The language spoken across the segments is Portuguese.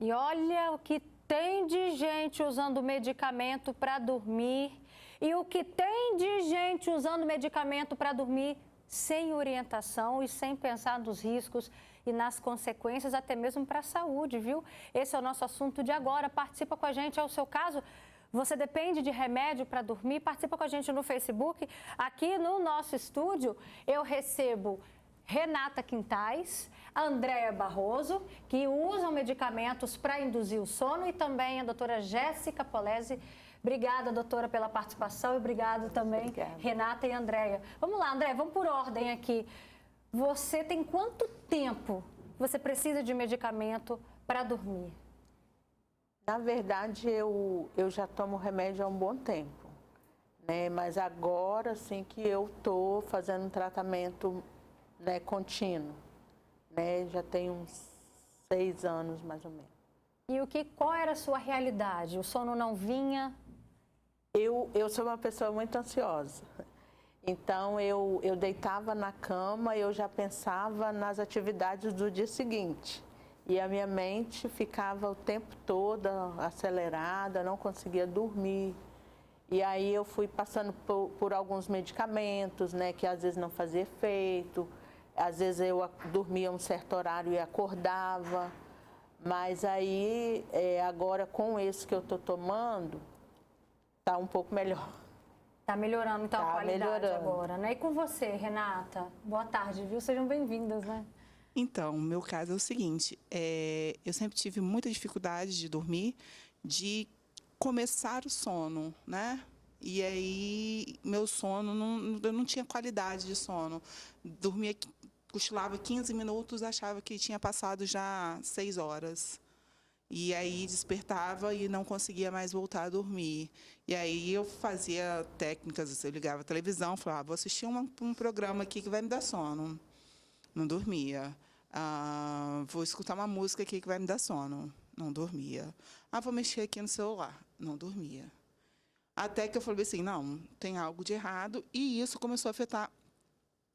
E olha o que tem de gente usando medicamento para dormir e o que tem de gente usando medicamento para dormir sem orientação e sem pensar nos riscos e nas consequências, até mesmo para a saúde, viu? Esse é o nosso assunto de agora. Participa com a gente, é o seu caso? Você depende de remédio para dormir? Participa com a gente no Facebook. Aqui no nosso estúdio, eu recebo Renata Quintais, Andréa Barroso, que usam medicamentos para induzir o sono, e também a doutora Jéssica Polese. Obrigada, doutora, pela participação, e obrigado também, Renata e Andréa. Vamos lá, Andréa, vamos por ordem aqui. Você tem quanto tempo você precisa de medicamento para dormir? Na verdade, eu já tomo remédio há um bom tempo, né? Mas agora, sim, que eu estou fazendo um tratamento, né, contínuo, né? Já tem uns 6 anos, mais ou menos. E qual era a sua realidade? O sono não vinha? Eu sou uma pessoa muito ansiosa. Então, eu deitava na cama e eu já pensava nas atividades do dia seguinte. E a minha mente ficava o tempo todo acelerada, não conseguia dormir. E aí eu fui passando por alguns medicamentos, né, que às vezes não fazia efeito. Às vezes eu dormia um certo horário e acordava. Mas aí, agora com esse que eu estou tomando, está um pouco melhor. Está melhorando, então, a qualidade agora, né? E com você, Renata? Boa tarde, viu? Sejam bem-vindas, né? Então, o meu caso é o seguinte, eu sempre tive muita dificuldade de dormir, de começar o sono, né? E aí, meu sono, eu não tinha qualidade de sono. Dormia, cochilava 15 minutos, achava que tinha passado já 6 horas. E aí despertava e não conseguia mais voltar a dormir. E aí eu fazia técnicas, eu ligava a televisão, falava, vou assistir um programa aqui que vai me dar sono. Não dormia. Vou escutar uma música aqui que vai me dar sono. Não dormia. Vou mexer aqui no celular. Não dormia. Até que eu falei assim, não, tem algo de errado. E isso começou a afetar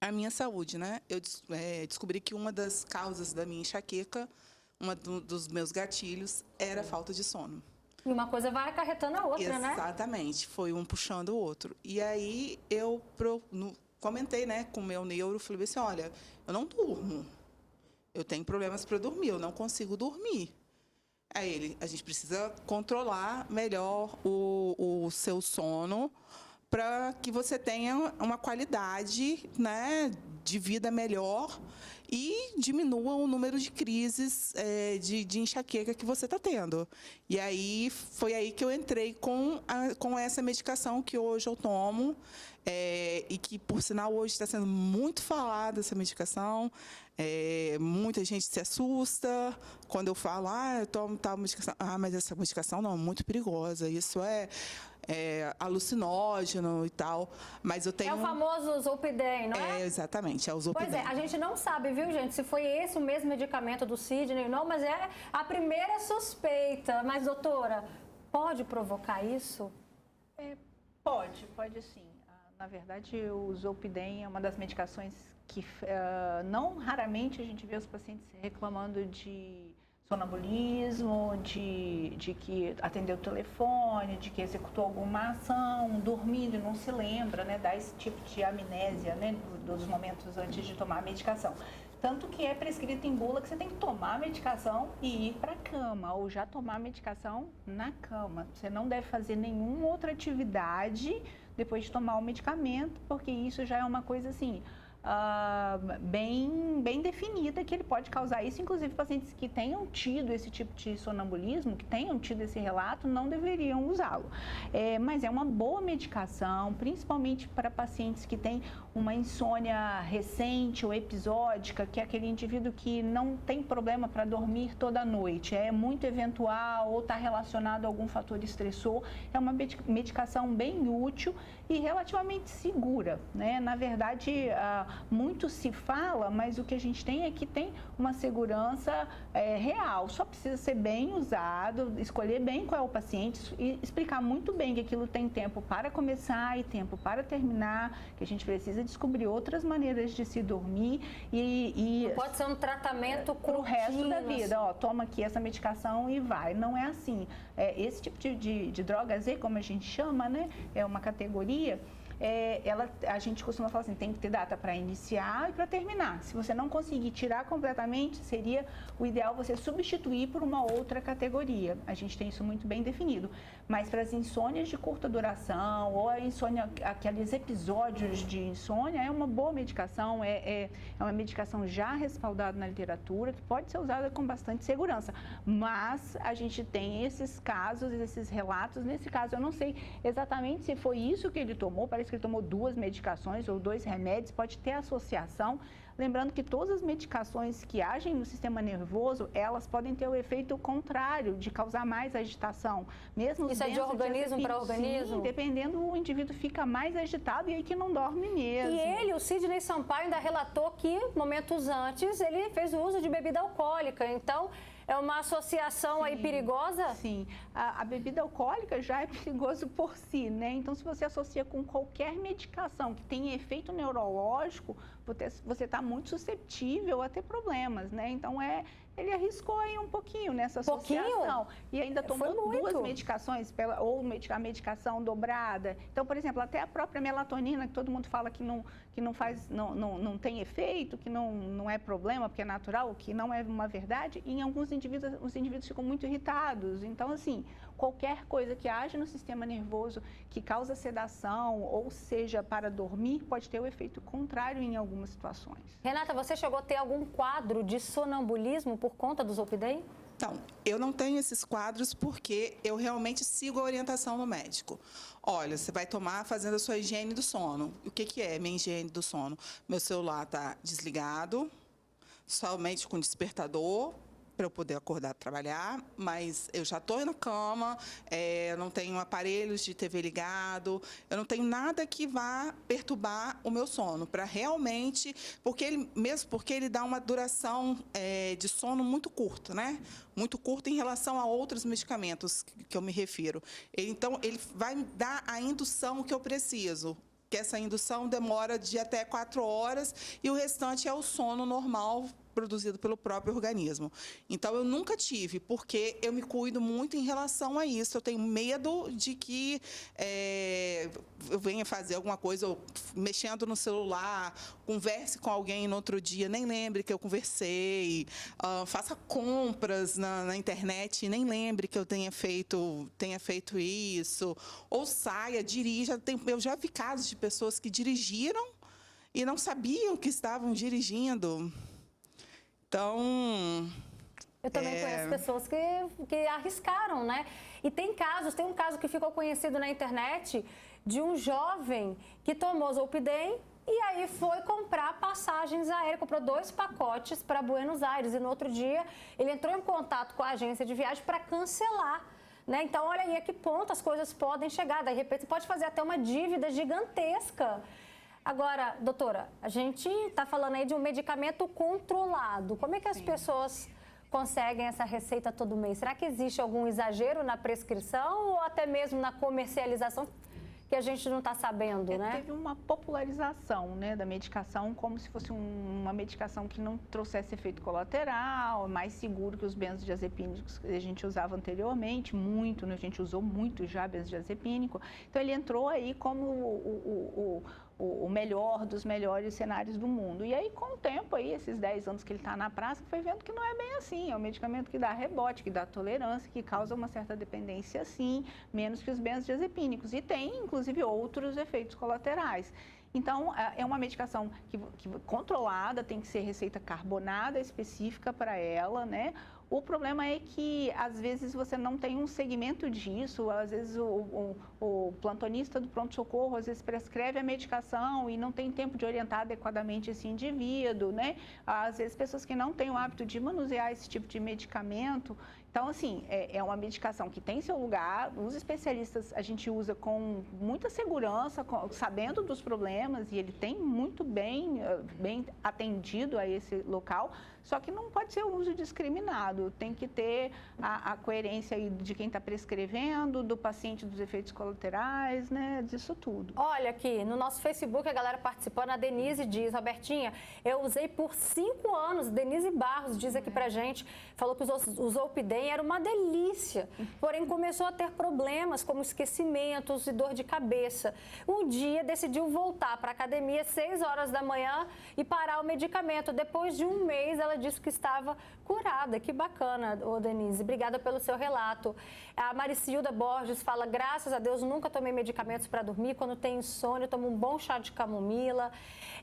a minha saúde, né? Eu descobri que uma das causas da minha enxaqueca, dos meus gatilhos, era a falta de sono. E uma coisa vai acarretando a outra, né? Exatamente. Foi um puxando o outro. E aí eu comentei, né, com o meu neuro, falei assim, olha, eu não durmo. Eu tenho problemas para dormir, eu não consigo dormir. Aí a gente precisa controlar melhor o seu sono para que você tenha uma qualidade, né, de vida melhor e diminua o número de crises de enxaqueca que você está tendo. E aí foi aí que eu entrei com essa medicação que hoje eu tomo, e que, por sinal, hoje está sendo muito falada essa medicação. Muita gente se assusta quando eu falo, eu tomo tal medicação. Mas essa medicação não, é muito perigosa. Isso é alucinógeno e tal, mas eu tenho... É o famoso Zolpidem, não é? Exatamente, é o Zolpidem. Pois é, a gente não sabe, viu, gente, se foi esse o mesmo medicamento do Sidney, não, mas é a primeira suspeita. Mas, doutora, pode provocar isso? Pode sim. Na verdade, o Zolpidem é uma das medicações que não raramente a gente vê os pacientes reclamando de sonambulismo, de que atendeu o telefone, de que executou alguma ação, dormindo e não se lembra, né? Dá esse tipo de amnésia, né? Dos momentos antes de tomar a medicação. Tanto que é prescrito em bula que você tem que tomar a medicação e ir para a cama, ou já tomar a medicação na cama. Você não deve fazer nenhuma outra atividade depois de tomar o medicamento, porque isso já é uma coisa assim... bem definida, que ele pode causar isso. Inclusive, pacientes que tenham tido esse tipo de sonambulismo, que tenham tido esse relato, não deveriam usá-lo. Mas é uma boa medicação, principalmente para pacientes que têm uma insônia recente ou episódica, que é aquele indivíduo que não tem problema para dormir toda noite, é muito eventual ou está relacionado a algum fator estressor. É uma medicação bem útil e relativamente segura, né? Na verdade, muito se fala, mas o que a gente tem é que tem uma segurança real. Só precisa ser bem usado, escolher bem qual é o paciente e explicar muito bem que aquilo tem tempo para começar e tempo para terminar, que a gente precisa descobrir outras maneiras de se dormir e não pode ser um tratamento para o resto da vida. Ó, toma aqui essa medicação e vai. Não é assim. Esse tipo de droga Z, como a gente chama, né? É uma categoria. A gente costuma falar assim, tem que ter data para iniciar e para terminar. Se você não conseguir tirar completamente, seria o ideal você substituir por uma outra categoria. A gente tem isso muito bem definido. Mas para as insônias de curta duração ou a insônia, aqueles episódios de insônia, é uma boa medicação, é uma medicação já respaldada na literatura, que pode ser usada com bastante segurança. Mas a gente tem esses casos, esses relatos. Nesse caso, eu não sei exatamente se foi isso que ele tomou, parece que ele tomou 2 medicações ou 2 remédios, pode ter associação. Lembrando que todas as medicações que agem no sistema nervoso, elas podem ter o efeito contrário, de causar mais agitação. Mesmo isso é de organismo para organismo? Sim, dependendo, o indivíduo fica mais agitado e aí que não dorme mesmo. E o Sidney Sampaio, ainda relatou que, momentos antes, ele fez o uso de bebida alcoólica. Então, é uma associação aí perigosa? Sim, a bebida alcoólica já é perigoso por si, né? Então, se você associa com qualquer medicação que tenha efeito neurológico, você está muito suscetível a ter problemas, né? Então, ele arriscou aí um pouquinho nessa associação. E ainda tomou 2 medicações, ou a medicação dobrada. Então, por exemplo, até a própria melatonina, que todo mundo fala que não tem efeito, que não é problema, porque é natural, o que não é uma verdade, e em alguns indivíduos, os indivíduos ficam muito irritados. Então, assim, qualquer coisa que age no sistema nervoso, que causa sedação, ou seja, para dormir, pode ter o efeito contrário em algumas situações. Renata, você chegou a ter algum quadro de sonambulismo por conta do Zolpidem? Então, eu não tenho esses quadros porque eu realmente sigo a orientação do médico. Olha, você vai tomar fazendo a sua higiene do sono. O que é minha higiene do sono? Meu celular está desligado, somente com despertador, para eu poder acordar para trabalhar, mas eu já estou na cama, eu não tenho aparelhos de TV ligado, eu não tenho nada que vá perturbar o meu sono, para realmente, mesmo porque ele dá uma duração de sono muito curta, né? Muito curta em relação a outros medicamentos que eu me refiro. Então, ele vai me dar a indução que eu preciso, que essa indução demora de até 4 horas e o restante é o sono normal produzido pelo próprio organismo. Então, eu nunca tive, porque eu me cuido muito em relação a isso. Eu tenho medo de que eu venha fazer alguma coisa, ou mexendo no celular, converse com alguém no outro dia, nem lembre que eu conversei, faça compras na internet, nem lembre que eu tenha feito isso, ou saia, dirija. Eu já vi casos de pessoas que dirigiram e não sabiam que estavam dirigindo. Então, eu também conheço pessoas que arriscaram, né? E tem um caso que ficou conhecido na internet de um jovem que tomou Zolpidem e aí foi comprar passagens aéreas, comprou 2 pacotes para Buenos Aires e no outro dia ele entrou em contato com a agência de viagem para cancelar. Né? Então, olha aí a que ponto as coisas podem chegar. De repente, você pode fazer até uma dívida gigantesca. Agora, doutora, a gente está falando aí de um medicamento controlado. Como é que as pessoas conseguem essa receita todo mês? Será que existe algum exagero na prescrição ou até mesmo na comercialização que a gente não está sabendo, né? Teve uma popularização, né, da medicação como se fosse uma medicação que não trouxesse efeito colateral, mais seguro que os benzodiazepínicos que a gente usava anteriormente, muito, né? A gente usou muito já benzodiazepínico. Então, ele entrou aí como o melhor dos melhores cenários do mundo. E aí, com o tempo, aí, esses 10 anos que ele está na praça, foi vendo que não é bem assim. É um medicamento que dá rebote, que dá tolerância, que causa uma certa dependência, sim, menos que os benzodiazepínicos. E tem, inclusive, outros efeitos colaterais. Então, é uma medicação que controlada, tem que ser receita carbonada específica para ela, né? O problema é que, às vezes, você não tem um segmento disso, às vezes o plantonista do pronto-socorro, às vezes, prescreve a medicação e não tem tempo de orientar adequadamente esse indivíduo, né? Às vezes, pessoas que não têm o hábito de manusear esse tipo de medicamento, Então, assim, é uma medicação que tem seu lugar, os especialistas a gente usa com muita segurança, sabendo dos problemas, e ele tem muito bem atendido a esse local, só que não pode ser um uso discriminado, tem que ter a coerência aí de quem está prescrevendo, do paciente, dos efeitos colaterais, né, disso tudo. Olha aqui, no nosso Facebook a galera participando, a Denise diz, Robertinha, eu usei por 5 anos, Denise Barros diz aqui pra gente, falou que o Zolpidem era uma delícia, porém começou a ter problemas como esquecimentos e dor de cabeça. Um dia decidiu voltar para a academia às 6 horas da manhã e parar o medicamento. Depois de um mês, ela disse que estava curada. Que bacana, ô Denise. Obrigada pelo seu relato. A Maricilda Borges fala, graças a Deus, nunca tomei medicamentos para dormir. Quando tenho insônia, eu tomo um bom chá de camomila.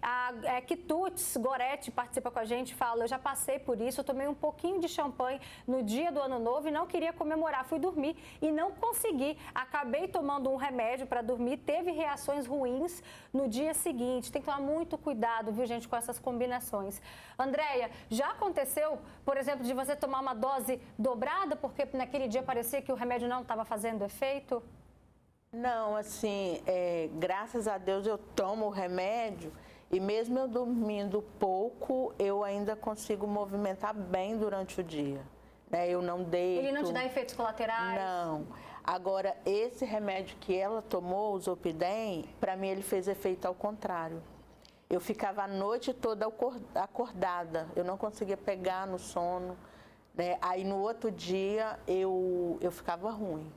A Kitutz Goretti participa com a gente, fala, eu já passei por isso, eu tomei um pouquinho de champanhe no dia do Ano Novo e não queria comemorar. Fui dormir e não consegui. Acabei tomando um remédio para dormir, teve reações ruins no dia seguinte. Tem que tomar muito cuidado, viu, gente, com essas combinações. Andréia, já aconteceu, por exemplo, de você tomar uma dose dobrada porque naquele dia parecia que o remédio não estava fazendo efeito? Não, assim, graças a Deus eu tomo o remédio e mesmo eu dormindo pouco, eu ainda consigo movimentar bem durante o dia. Eu não deito. Ele não te dá efeitos colaterais? Não. Agora, esse remédio que ela tomou, o Zolpidem, para mim ele fez efeito ao contrário. Eu ficava a noite toda acordada, eu não conseguia pegar no sono, né? Aí no outro dia eu ficava ruim.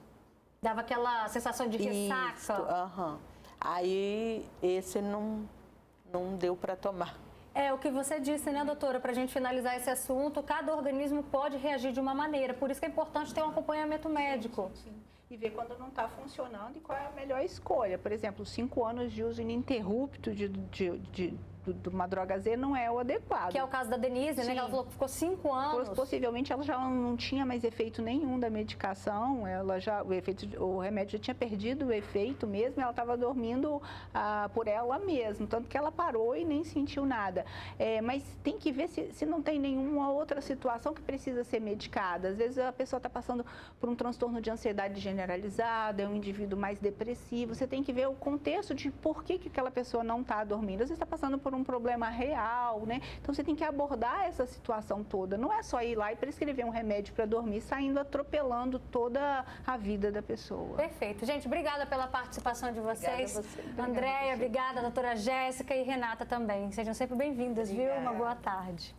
Dava aquela sensação de ressaca? Isso, aham. Aí esse não deu para tomar. É o que você disse, né, doutora? Para a gente finalizar esse assunto, cada organismo pode reagir de uma maneira. Por isso que é importante ter um acompanhamento médico. Sim. E ver quando não está funcionando e qual é a melhor escolha. Por exemplo, 5 anos de uso ininterrupto de uma droga Z não é o adequado. Que é o caso da Denise, né? Que ela falou que ficou 5 anos. Possivelmente ela já não tinha mais efeito nenhum da medicação, o remédio já tinha perdido o efeito mesmo, ela estava dormindo por ela mesma, tanto que ela parou e nem sentiu nada. Mas tem que ver se não tem nenhuma outra situação que precisa ser medicada. Às vezes a pessoa está passando por um transtorno de ansiedade generalizada, é um indivíduo mais depressivo, você tem que ver o contexto de por que aquela pessoa não está dormindo. Às vezes está passando por um problema real, né? Então você tem que abordar essa situação toda. Não é só ir lá e prescrever um remédio para dormir, saindo atropelando toda a vida da pessoa. Perfeito. Gente, obrigada pela participação de vocês. Obrigada a você. Andréia, obrigada, doutora Jéssica e Renata também. Sejam sempre bem-vindas, viu? Uma boa tarde.